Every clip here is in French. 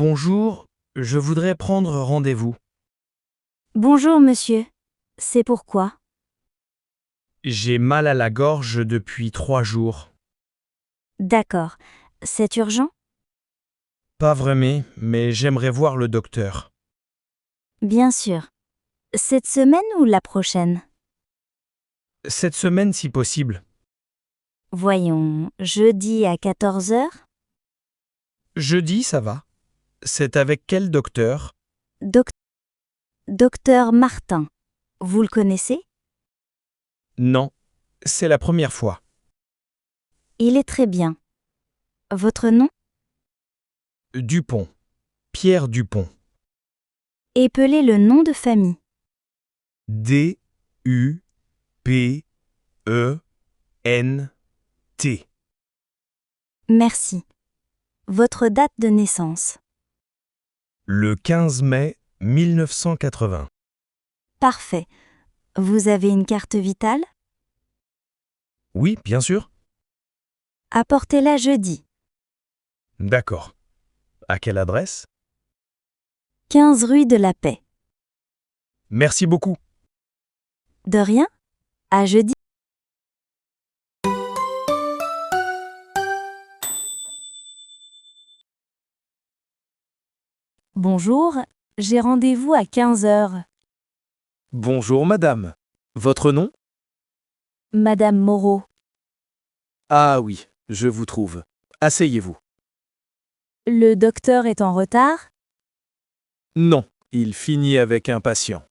Bonjour, je voudrais prendre rendez-vous. Bonjour monsieur. C'est pourquoi? J'ai mal à la gorge depuis 3 jours. D'accord. C'est urgent? Pas vraiment, mais j'aimerais voir le docteur. Bien sûr. Cette semaine ou la prochaine? Cette semaine si possible. Voyons, jeudi à 14 heures. Jeudi, ça va. C'est avec quel docteur? Doc- Docteur Martin. Vous le connaissez? Non, c'est la première fois. Il est très bien. Votre nom? Dupont. Pierre Dupont. Épelez le nom de famille. D-U-P-E-N-T. Merci. Votre date de naissance. Le 15 mai 1980. Parfait. Vous avez une carte vitale? Oui, bien sûr. Apportez-la jeudi. D'accord. À quelle adresse? 15 rue de la Paix. Merci beaucoup. De rien? À jeudi. Bonjour, j'ai rendez-vous à 15 heures. Bonjour madame. Votre nom? Madame Moreau. Ah oui, je vous trouve. Asseyez-vous. Le docteur est en retard? Non, il finit avec un patient.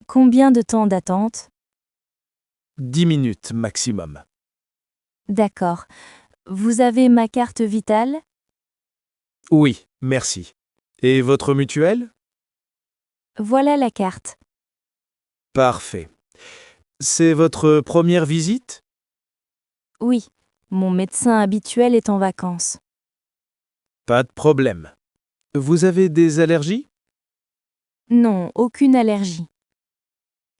Combien de temps d'attente? 10 minutes maximum. D'accord. Vous avez ma carte vitale? Oui, merci. Et votre mutuelle? Voilà la carte. Parfait. C'est votre première visite? Oui, mon médecin habituel est en vacances. Pas de problème. Vous avez des allergies? Non, aucune allergie.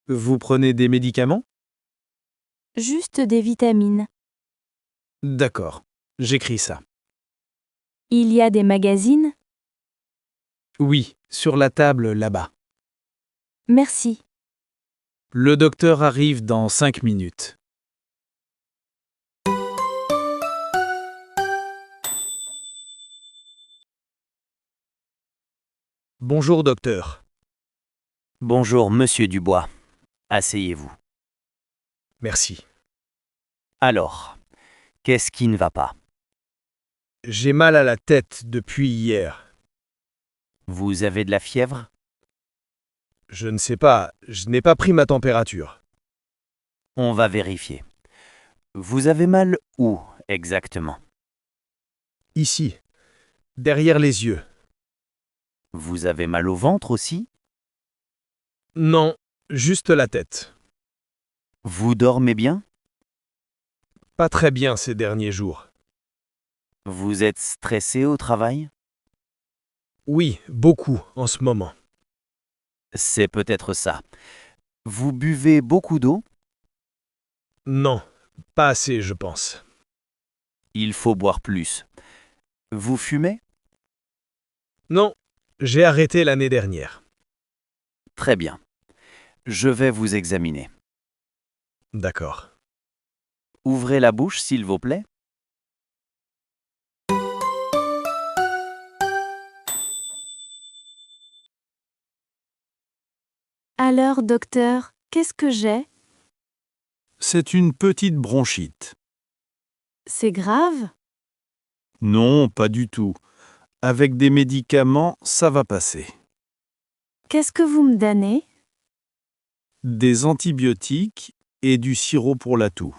Vous prenez des médicaments? Juste des vitamines. D'accord, j'écris ça. Il y a des magazines? Oui, sur la table là-bas. Merci. Le docteur arrive dans 5 minutes. Bonjour docteur. Bonjour, monsieur Dubois. Asseyez-vous. Merci. Alors, qu'est-ce qui ne va pas? J'ai mal à la tête depuis hier. Vous avez de la fièvre? Je ne sais pas, je n'ai pas pris ma température. On va vérifier. Vous avez mal où exactement? Ici, derrière les yeux. Vous avez mal au ventre aussi? Non, juste la tête. Vous dormez bien? Pas très bien ces derniers jours. Vous êtes stressé au travail? Oui, beaucoup en ce moment. C'est peut-être ça. Vous buvez beaucoup d'eau? Non, pas assez je pense. Il faut boire plus. Vous fumez? Non, j'ai arrêté l'année dernière. Très bien. Je vais vous examiner. D'accord. Ouvrez la bouche, s'il vous plaît. Alors, docteur, qu'est-ce que j'ai? C'est une petite bronchite. C'est grave? Non, pas du tout. Avec des médicaments, ça va passer. Qu'est-ce que vous me donnez? Des antibiotiques et du sirop pour la toux.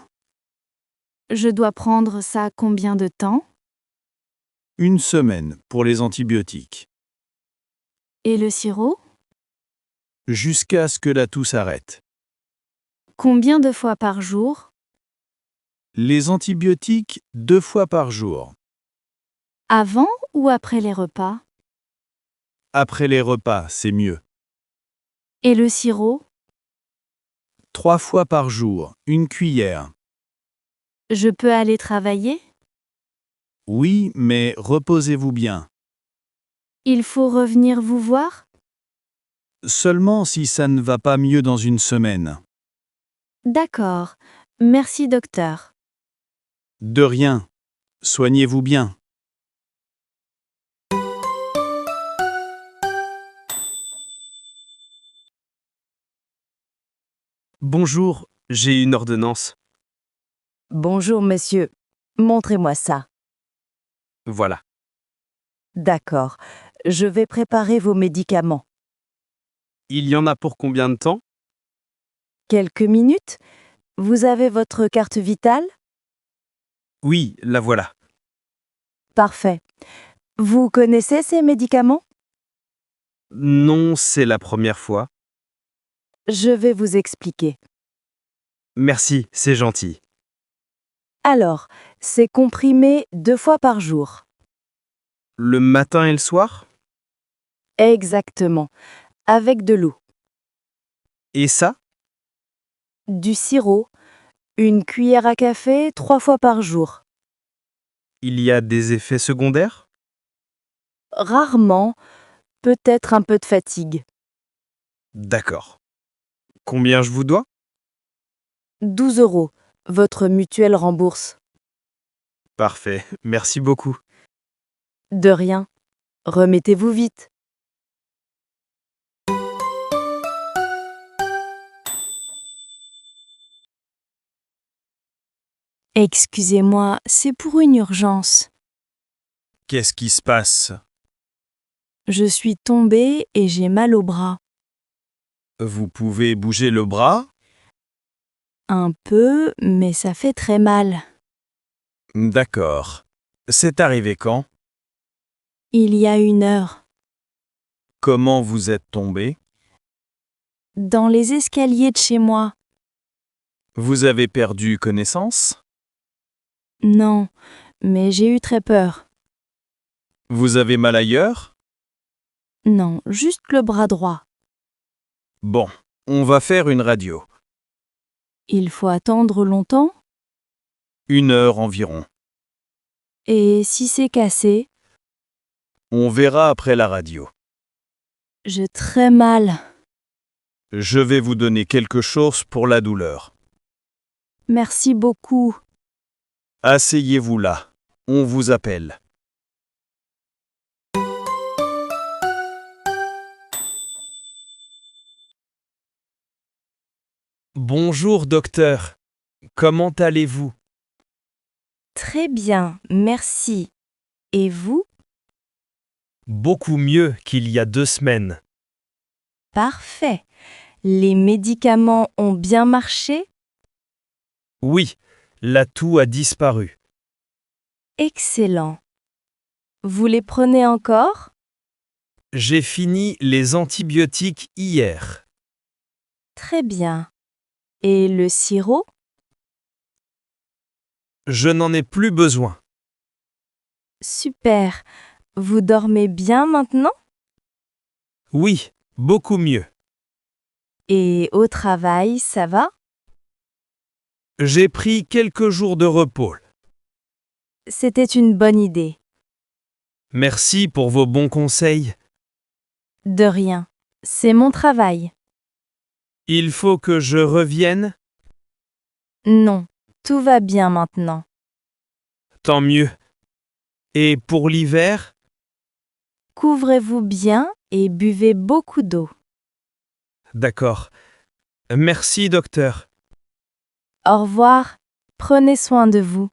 Je dois prendre ça combien de temps? 1 semaine pour les antibiotiques. Et le sirop? Jusqu'à ce que la toux s'arrête. Combien de fois par jour? Les antibiotiques 2 fois par jour. Avant ou après les repas? Après les repas, c'est mieux. Et le sirop? 3 fois par jour, une cuillère. Je peux aller travailler? Oui, mais reposez-vous bien. Il faut revenir vous voir? Seulement si ça ne va pas mieux dans une semaine. D'accord. Merci, docteur. De rien. Soignez-vous bien. Bonjour, j'ai une ordonnance. Bonjour, monsieur. Montrez-moi ça. Voilà. D'accord. Je vais préparer vos médicaments. Il y en a pour combien de temps? Quelques minutes? Vous avez votre carte vitale? Oui, la voilà. Parfait. Vous connaissez ces médicaments? Non, c'est la première fois. Je vais vous expliquer. Merci, c'est gentil. Alors, c'est comprimé 2 fois par jour. Le matin et le soir? Exactement. Avec de l'eau. Et ça? Du sirop. Une cuillère à café 3 fois par jour. Il y a des effets secondaires? Rarement. Peut-être un peu de fatigue. D'accord. Combien je vous dois? 12 €. Votre mutuelle rembourse. Parfait, merci beaucoup. De rien. Remettez-vous vite. Excusez-moi, c'est pour une urgence. Qu'est-ce qui se passe? Je suis tombée et j'ai mal au bras. Vous pouvez bouger le bras? Un peu, mais ça fait très mal. D'accord. C'est arrivé quand? Il y a 1 heure. Comment vous êtes tombé? Dans les escaliers de chez moi. Vous avez perdu connaissance? Non, mais j'ai eu très peur. Vous avez mal ailleurs? Non, juste le bras droit. Bon, on va faire une radio. Il faut attendre longtemps? 1 heure environ. Et si c'est cassé? On verra après la radio. J'ai très mal. Je vais vous donner quelque chose pour la douleur. Merci beaucoup. Asseyez-vous là. On vous appelle. Bonjour, docteur. Comment allez-vous? Très bien, merci. Et vous? Beaucoup mieux qu'il y a 2 semaines. Parfait. Les médicaments ont bien marché? Oui, la toux a disparu. Excellent. Vous les prenez encore? J'ai fini les antibiotiques hier. Très bien. Et le sirop? Je n'en ai plus besoin. Super. Vous dormez bien maintenant? Oui, beaucoup mieux. Et au travail, ça va? J'ai pris quelques jours de repos. C'était une bonne idée. Merci pour vos bons conseils. De rien. C'est mon travail. Il faut que je revienne? Non, tout va bien maintenant. Tant mieux. Et pour l'hiver? Couvrez-vous bien et buvez beaucoup d'eau. D'accord. Merci, docteur. Au revoir. Prenez soin de vous.